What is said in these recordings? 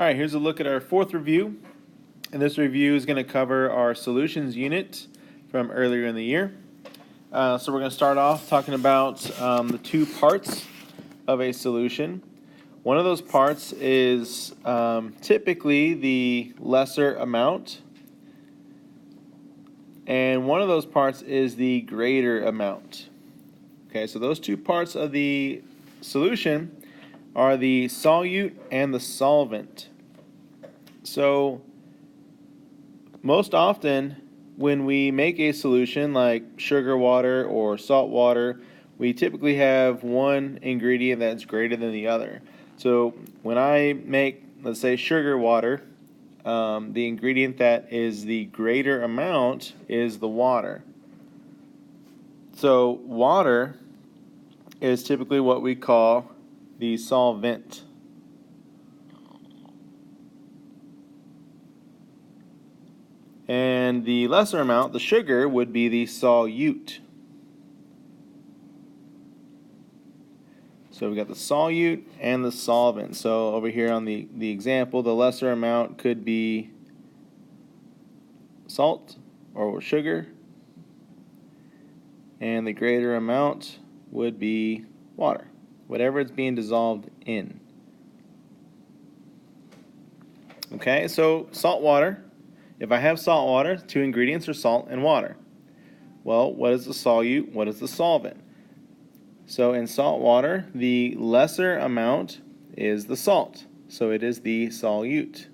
All right, here's a look at our fourth review. And this review is going to cover our solutions unit from earlier in the year. So we're going to start off talking about the two parts of a solution. One of those parts is typically the lesser amount, and one of those parts is the greater amount. Okay, so those two parts of the solution are the solute and the solvent. So most often when we make a solution like sugar water or salt water, we typically have one ingredient that's greater than the other. So when I make, let's say, sugar water, the ingredient that is the greater amount is the water. So water is typically what we call the solvent. And the lesser amount, the sugar, would be the solute. So we got the solute and the solvent. So over here on the example, the lesser amount could be salt or sugar, and the greater amount would be water, whatever it's being dissolved in. Okay, so salt water. If I have salt water, two ingredients are salt and water. Well, what is the solute? What is the solvent? So in salt water, the lesser amount is the salt. So it is the solute.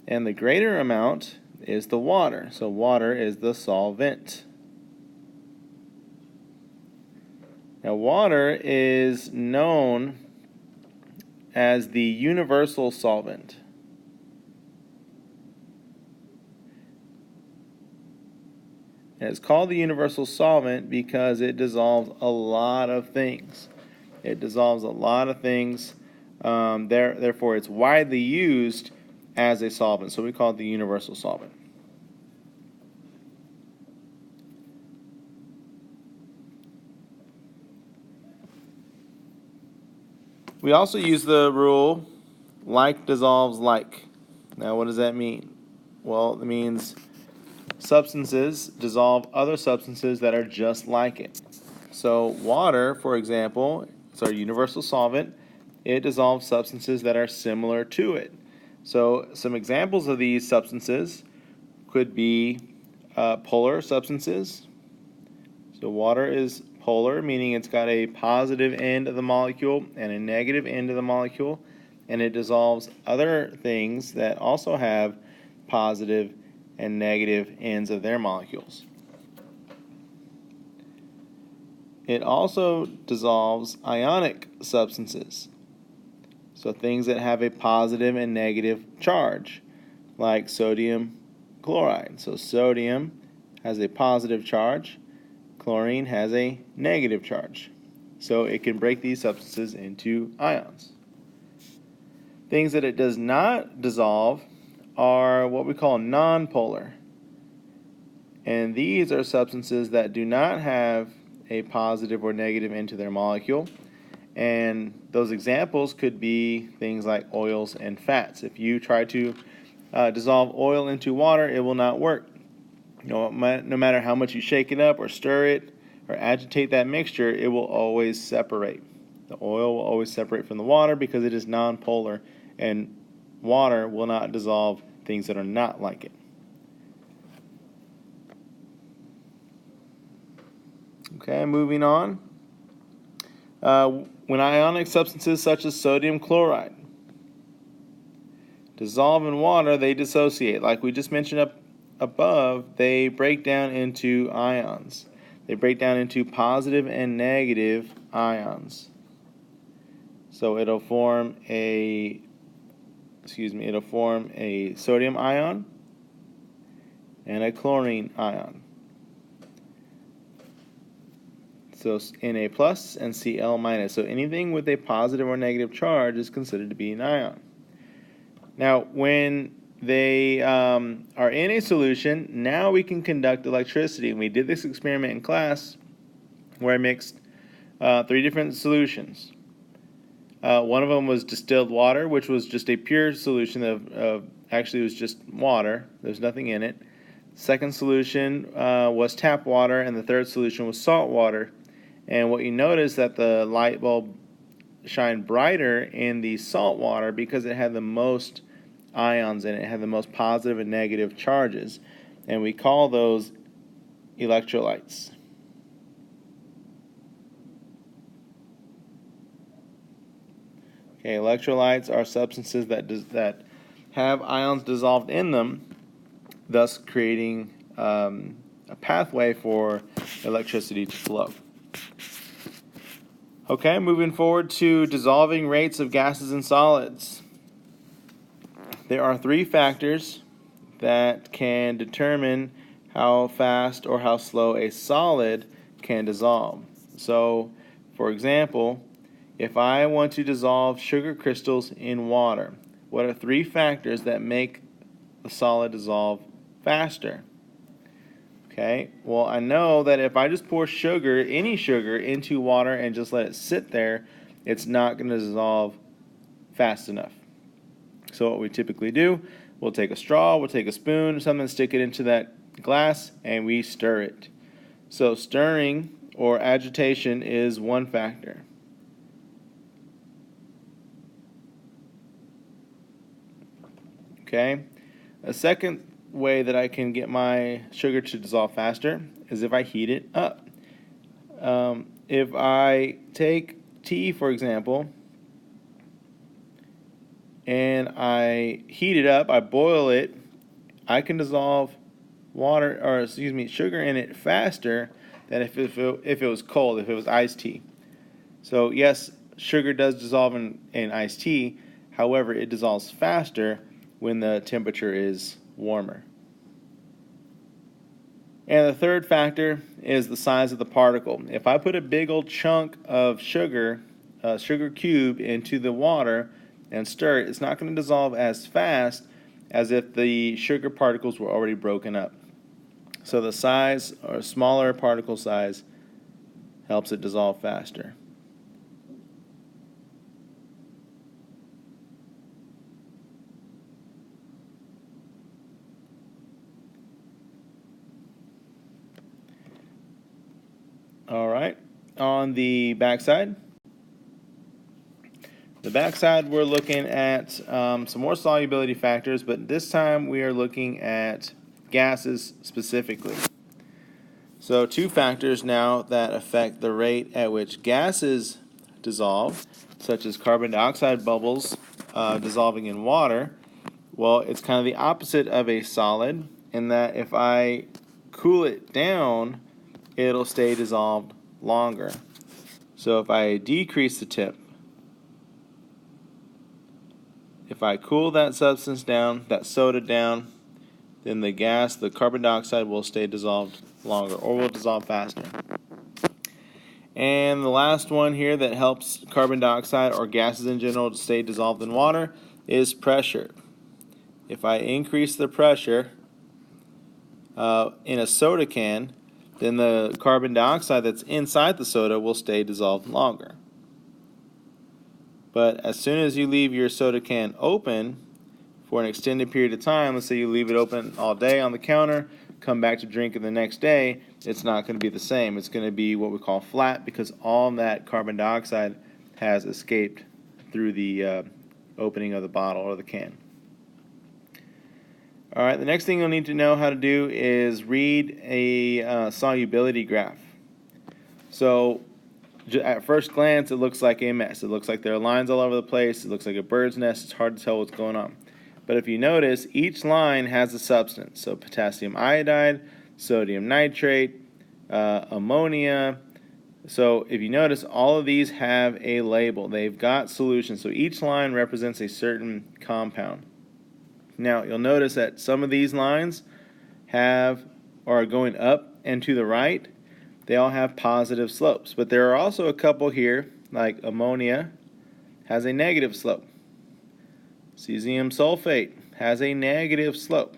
And the greater amount is the water. So water is the solvent. Now water is known as the universal solvent. And it's called the universal solvent because it dissolves a lot of things. It dissolves a lot of things. Therefore, it's widely used as a solvent. So we call it the universal solvent. We also use the rule like dissolves like. Now, what does that mean? Well, it means substances dissolve other substances that are just like it. So water, for example, is our universal solvent. It dissolves substances that are similar to it. So some examples of these substances could be polar substances. So water is polar, meaning it's got a positive end of the molecule and a negative end of the molecule, and it dissolves other things that also have positive and negative ends of their molecules. It also dissolves ionic substances, so things that have a positive and negative charge, like sodium chloride. So sodium has a positive charge, chlorine has a negative charge. So it can break these substances into ions. Things that it does not dissolve are what we call nonpolar. And these are substances that do not have a positive or negative end to their molecule. And those examples could be things like oils and fats. If you try to dissolve oil into water, it will not work. No matter how much you shake it up or stir it or agitate that mixture, it will always separate. The oil will always separate from the water because it is nonpolar, and water will not dissolve things that are not like it. Okay, moving on. When ionic substances such as sodium chloride dissolve in water, they dissociate. Like we just mentioned up above, they break down into ions. They break down into positive and negative ions. So it'll form a sodium ion and a chlorine ion. So Na plus and Cl minus. So anything with a positive or negative charge is considered to be an ion. Now, when they are in a solution, now we can conduct electricity. And we did this experiment in class where I mixed 3 different solutions. One of them was distilled water, which was just a pure solution actually it was just water. There's nothing in it. Second solution was tap water, and the third solution was salt water. And what you notice that the light bulb shined brighter in the salt water because it had the most ions in it. It had the most positive and negative charges. And we call those electrolytes. Okay, electrolytes are substances that have ions dissolved in them, thus creating a pathway for electricity to flow. Okay, moving forward to dissolving rates of gases and solids. There are three factors that can determine how fast or how slow a solid can dissolve. So, for example, if I want to dissolve sugar crystals in water, what are three factors that make the solid dissolve faster? Okay, well, I know that if I just pour sugar, any sugar, into water and just let it sit there, it's not going to dissolve fast enough. So what we typically do, we'll take a straw, we'll take a spoon, something, stick it into that glass, and we stir it. So stirring or agitation is one factor. Okay, a second way that I can get my sugar to dissolve faster is if I heat it up. If I take tea, for example, and I heat it up, I boil it, I can dissolve sugar in it faster than if it was cold, if it was iced tea. So yes, sugar does dissolve in iced tea, however, it dissolves faster when the temperature is warmer. And the third factor is the size of the particle. If I put a big old chunk of sugar cube into the water and stir it, it's not going to dissolve as fast as if the sugar particles were already broken up. So the size, or smaller particle size, helps it dissolve faster. All right, on the backside. The backside, we're looking at some more solubility factors, but this time we are looking at gases specifically. So two factors now that affect the rate at which gases dissolve, such as carbon dioxide bubbles dissolving in water. Well, it's kind of the opposite of a solid in that if I cool it down, it'll stay dissolved longer. So if I decrease the tip, if I cool that substance down, that soda down, then the gas, the carbon dioxide, will stay dissolved longer or will dissolve faster. And the last one here that helps carbon dioxide or gases in general to stay dissolved in water is pressure. If I increase the pressure in a soda can, then the carbon dioxide that's inside the soda will stay dissolved longer. But as soon as you leave your soda can open for an extended period of time, let's say you leave it open all day on the counter, come back to drink it the next day, it's not going to be the same. It's going to be what we call flat because all that carbon dioxide has escaped through the opening of the bottle or the can. All right, the next thing you'll need to know how to do is read a solubility graph. So at first glance, it looks like a mess. It looks like there are lines all over the place. It looks like a bird's nest. It's hard to tell what's going on. But if you notice, each line has a substance. So potassium iodide, sodium nitrate, ammonia. So if you notice, all of these have a label. They've got solutions. So each line represents a certain compound. Now, you'll notice that some of these lines are going up and to the right. They all have positive slopes. But there are also a couple here, like ammonia, has a negative slope. Cesium sulfate has a negative slope.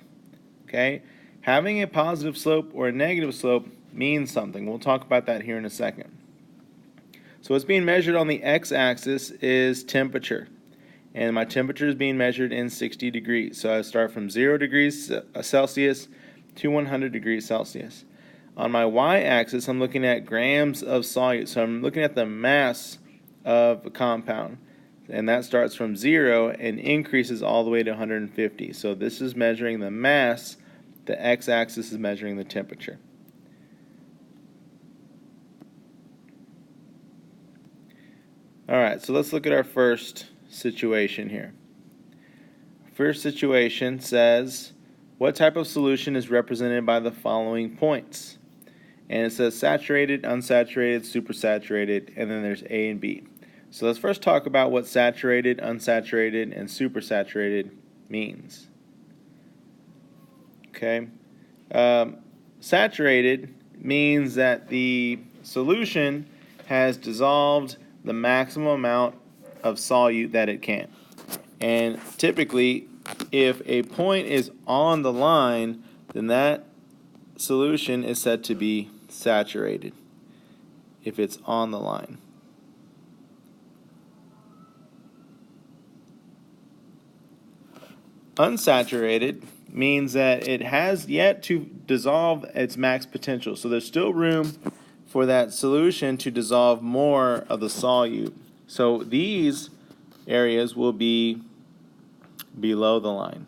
Okay? Having a positive slope or a negative slope means something. We'll talk about that here in a second. So what's being measured on the x-axis is temperature. And my temperature is being measured in 60 degrees. So I start from 0 degrees Celsius to 100 degrees Celsius. On my y-axis, I'm looking at grams of solute. So I'm looking at the mass of a compound. And that starts from 0 and increases all the way to 150. So this is measuring the mass. The x-axis is measuring the temperature. Alright, so let's look at our first situation here. First situation says, what type of solution is represented by the following points? And it says saturated, unsaturated, supersaturated, and then there's A and B. So let's first talk about what saturated, unsaturated, and supersaturated means. Okay. Saturated means that the solution has dissolved the maximum amount of solute that it can. And typically, if a point is on the line, then that solution is said to be saturated if it's on the line. Unsaturated means that it has yet to dissolve its max potential. So there's still room for that solution to dissolve more of the solute. So these areas will be below the line.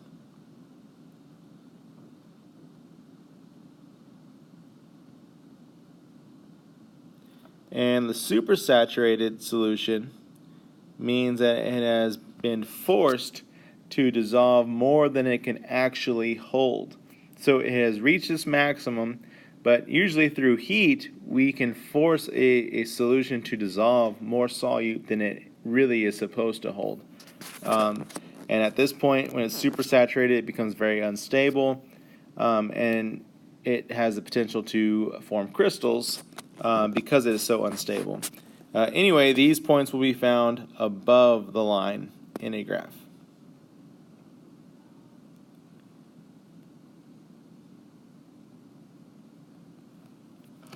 And the supersaturated solution means that it has been forced to dissolve more than it can actually hold. So it has reached its maximum, but usually through heat we can force a solution to dissolve more solute than it really is supposed to hold. And at this point, when it's supersaturated, it becomes very unstable, and it has the potential to form crystals because it is so unstable. Anyway, these points will be found above the line in a graph.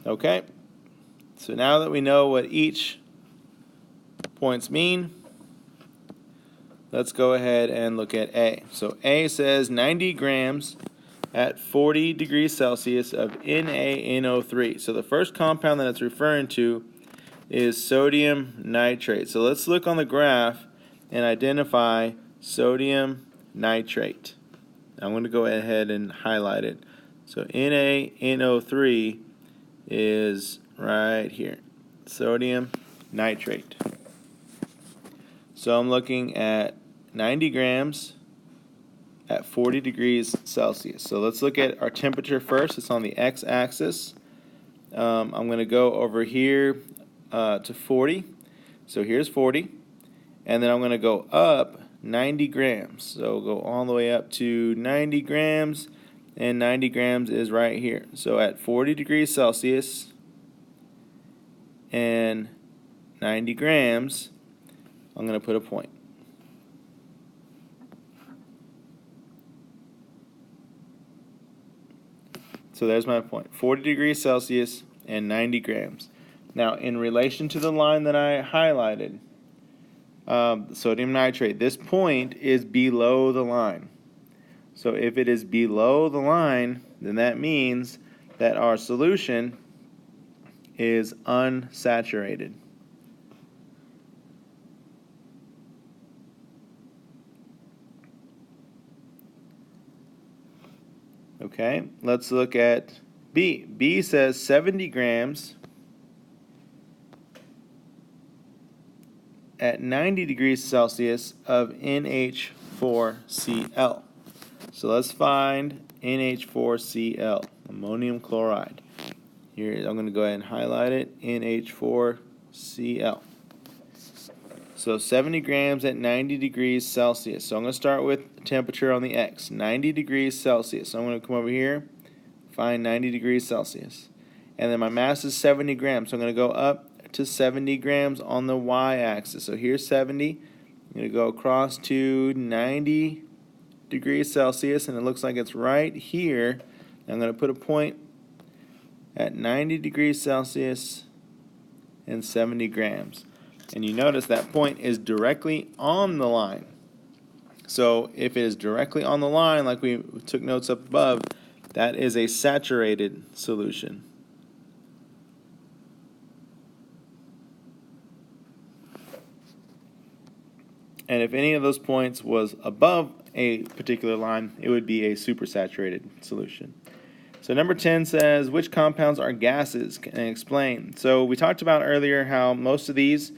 Okay, so now that we know what each points mean, let's go ahead and look at A. So A says 90 grams at 40 degrees Celsius of NaNO3. So the first compound that it's referring to is sodium nitrate. So let's look on the graph and identify sodium nitrate. I'm going to go ahead and highlight it. So NaNO3 is right here, sodium nitrate. So I'm looking at 90 grams at 40 degrees Celsius. So let's look at our temperature first. It's on the x-axis. I'm going to go over here to 40. So here's 40. And then I'm going to go up 90 grams. So go all the way up to 90 grams. And 90 grams is right here. So at 40 degrees Celsius and 90 grams, I'm going to put a point. So there's my point, 40 degrees Celsius and 90 grams. Now, in relation to the line that I highlighted, sodium nitrate, this point is below the line. So if it is below the line, then that means that our solution is unsaturated. Okay, let's look at B. B says 70 grams at 90 degrees Celsius of NH4Cl. So let's find NH4Cl, ammonium chloride. Here, I'm going to go ahead and highlight it, NH4Cl. So 70 grams at 90 degrees Celsius. So I'm going to start with temperature on the X, 90 degrees Celsius. So I'm going to come over here, find 90 degrees Celsius. And then my mass is 70 grams. So I'm going to go up to 70 grams on the Y-axis. So here's 70. I'm going to go across to 90 degrees Celsius, and it looks like it's right here. I'm going to put a point at 90 degrees Celsius and 70 grams. And you notice that point is directly on the line. So if it is directly on the line, like we took notes up above, that is a saturated solution. And if any of those points was above a particular line, it would be a supersaturated solution. So number 10 says, which compounds are gases? And explain. So we talked about earlier how most of these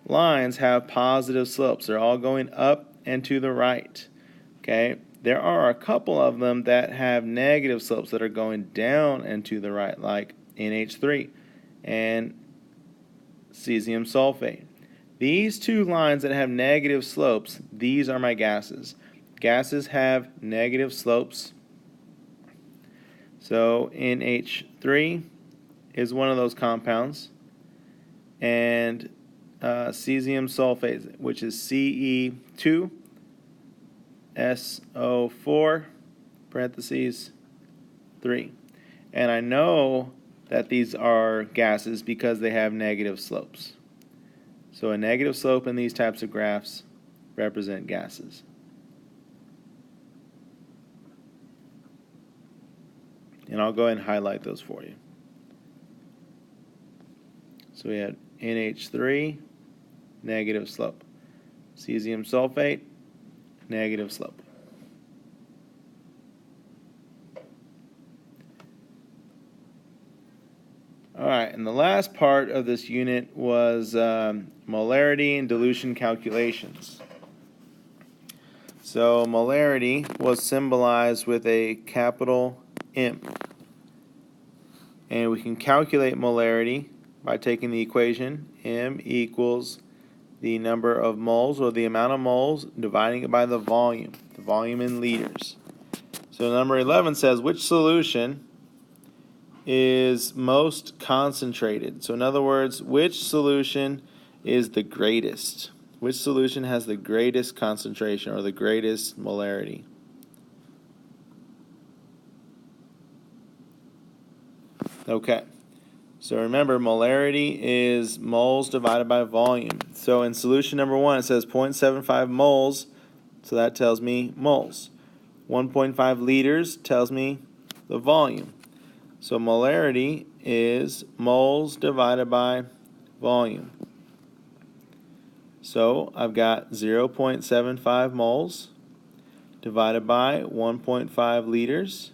lines have positive slopes. They're all going up and to the right. Okay? There are a couple of them that have negative slopes that are going down and to the right, like NH3 and cesium sulfate. These two lines that have negative slopes, these are my gases. Gases have negative slopes. So NH3 is one of those compounds. And cesium sulfate, which is Ce2SO4 parentheses 3. And I know that these are gases because they have negative slopes. So a negative slope in these types of graphs represent gases. And I'll go ahead and highlight those for you. So we had NH3, negative slope. Cesium sulfate, negative slope. All right, and the last part of this unit was molarity and dilution calculations. So molarity was symbolized with a capital M. And we can calculate molarity by taking the equation M equals the number of moles, or the amount of moles, dividing it by the volume in liters. So number 11 says, which solution is most concentrated? So in other words, which solution is the greatest? Which solution has the greatest concentration or the greatest molarity? Okay, so remember, molarity is moles divided by volume. So in solution number 1, it says 0.75 moles, so that tells me moles. 1.5 liters tells me the volume. So molarity is moles divided by volume. So I've got 0.75 moles divided by 1.5 liters.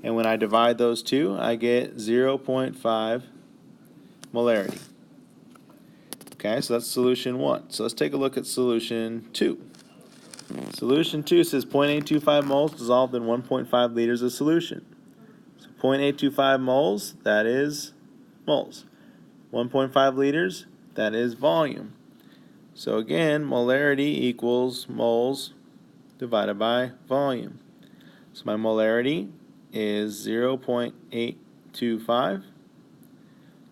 And when I divide those two, I get 0.5 molarity. Okay, so that's solution 1. So let's take a look at solution 2. Solution 2 says 0.825 moles dissolved in 1.5 liters of solution. 0.825 moles, that is moles. 1.5 liters, that is volume. So again, molarity equals moles divided by volume. So my molarity is 0.825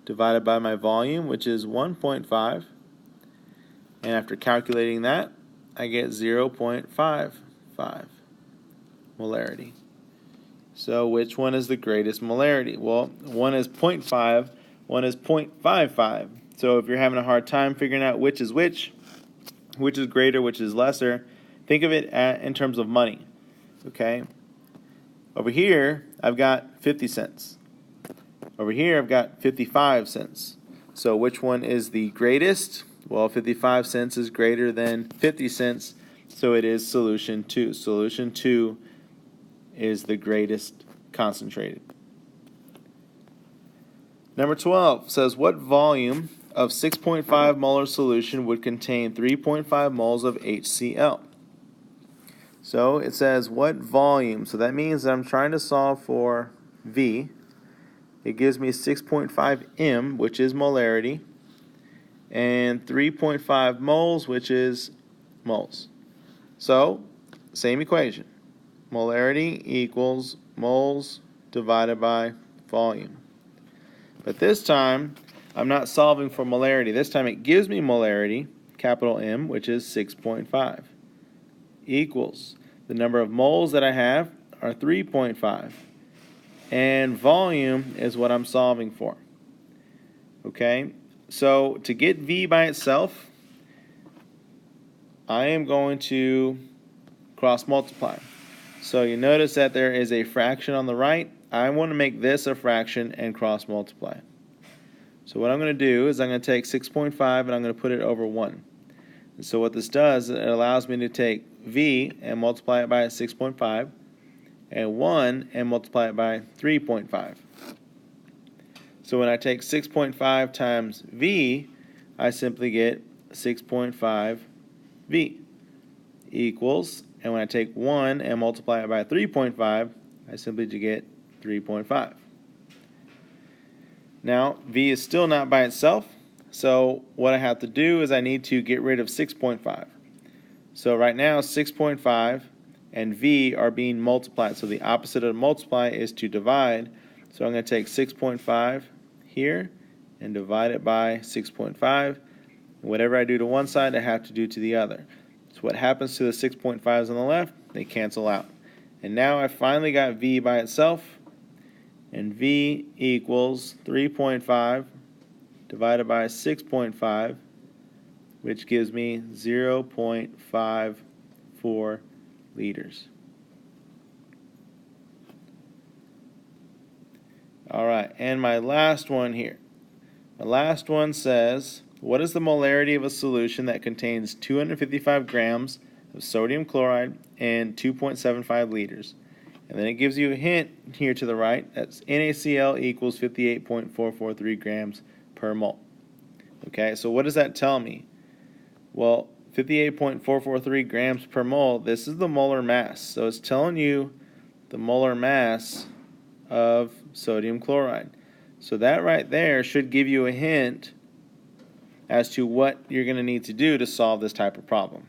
divided by my volume, which is 1.5. And after calculating that, I get 0.55 molarity. So which one is the greatest molarity? Well, one is 0.5, one is 0.55. So if you're having a hard time figuring out which is greater, which is lesser, think of it in terms of money. Okay? Over here, I've got 50 cents. Over here, I've got 55 cents. So which one is the greatest? Well, 55 cents is greater than 50 cents, so it is solution 2. Solution 2 is the greatest concentrated. Number 12 says, what volume of 6.5 molar solution would contain 3.5 moles of HCl? So it says what volume. So that means that I'm trying to solve for V. It gives me 6.5 M, which is molarity, and 3.5 moles, which is moles. So, same equation. Molarity equals moles divided by volume. But this time, I'm not solving for molarity. This time it gives me molarity, capital M, which is 6.5, equals the number of moles that I have are 3.5. And volume is what I'm solving for. Okay? So to get V by itself, I am going to cross multiply. So you notice that there is a fraction on the right. I want to make this a fraction and cross multiply. So what I'm going to do is I'm going to take 6.5 and I'm going to put it over 1. And so what this does, it allows me to take V and multiply it by 6.5 and 1 and multiply it by 3.5. So when I take 6.5 times V, I simply get 6.5 V equals, and when I take 1 and multiply it by 3.5, I simply get 3.5. Now, V is still not by itself, so what I have to do is I need to get rid of 6.5. So right now, 6.5 and V are being multiplied. So the opposite of multiply is to divide. So I'm going to take 6.5 here and divide it by 6.5. Whatever I do to one side, I have to do to the other. So what happens to the 6.5s on the left? They cancel out. And now I finally got V by itself. And V equals 3.5 divided by 6.5, which gives me 0.54 liters. All right, and my last one here. My last one says, what is the molarity of a solution that contains 255 grams of sodium chloride and 2.75 liters? And then it gives you a hint here to the right. That's NaCl equals 58.443 grams per mole. Okay, so what does that tell me? Well, 58.443 grams per mole, this is the molar mass. So it's telling you the molar mass of sodium chloride. So that right there should give you a hint as to what you're going to need to do to solve this type of problem.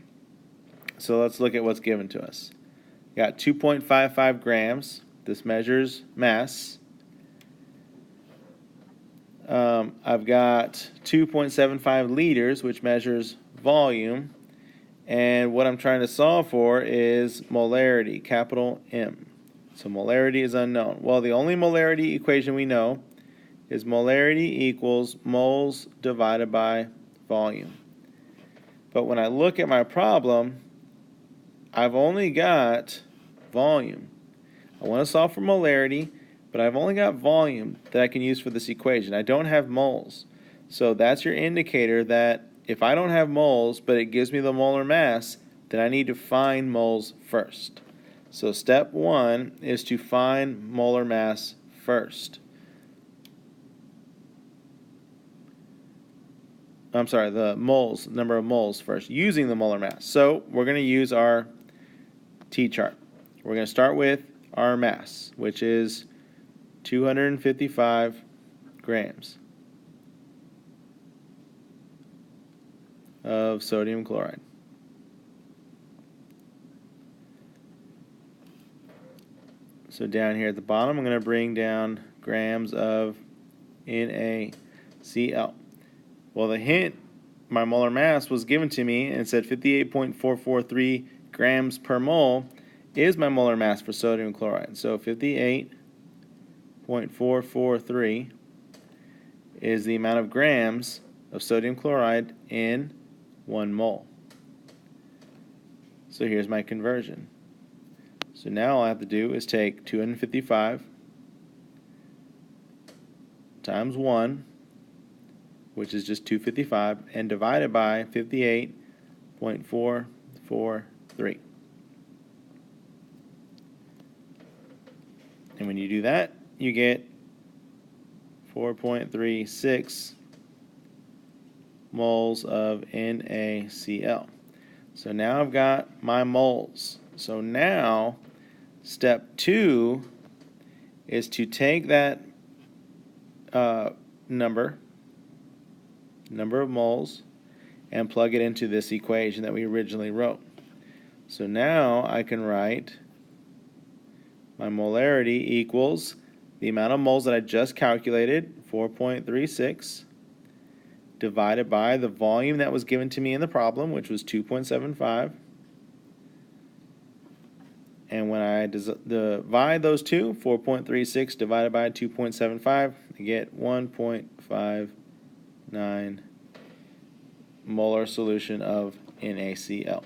So let's look at what's given to us. Got 2.55 grams. This measures mass. I've got 2.75 liters, which measures volume. And what I'm trying to solve for is molarity, capital M. So molarity is unknown. Well, the only molarity equation we know is molarity equals moles divided by volume. But when I look at my problem, I've only got volume. I want to solve for molarity, but I've only got volume that I can use for this equation. I don't have moles. So that's your indicator that if I don't have moles, but it gives me the molar mass, then I need to find moles first. So step 1 is to find molar mass first. I'm sorry, the moles, number of moles first, using the molar mass. So we're going to use our T-chart. We're going to start with our mass, which is 255 grams of sodium chloride. So down here at the bottom, I'm going to bring down grams of NaCl. Well, the hint, my molar mass, was given to me and said 58.443 grams per mole is my molar mass for sodium chloride. So 58.443 is the amount of grams of sodium chloride in 1 mole. So here's my conversion. So now all I have to do is take 255 times 1, which is just 255, and divide it by 58.443. And when you do that, you get 4.36 moles of NaCl. So now I've got my moles. So now step 2 is to take that number of moles and plug it into this equation that we originally wrote. So now I can write my molarity equals the amount of moles that I just calculated, 4.36, divided by the volume that was given to me in the problem, which was 2.75. And when I divide those two, 4.36 divided by 2.75, I get 1.51. molar solution of NaCl.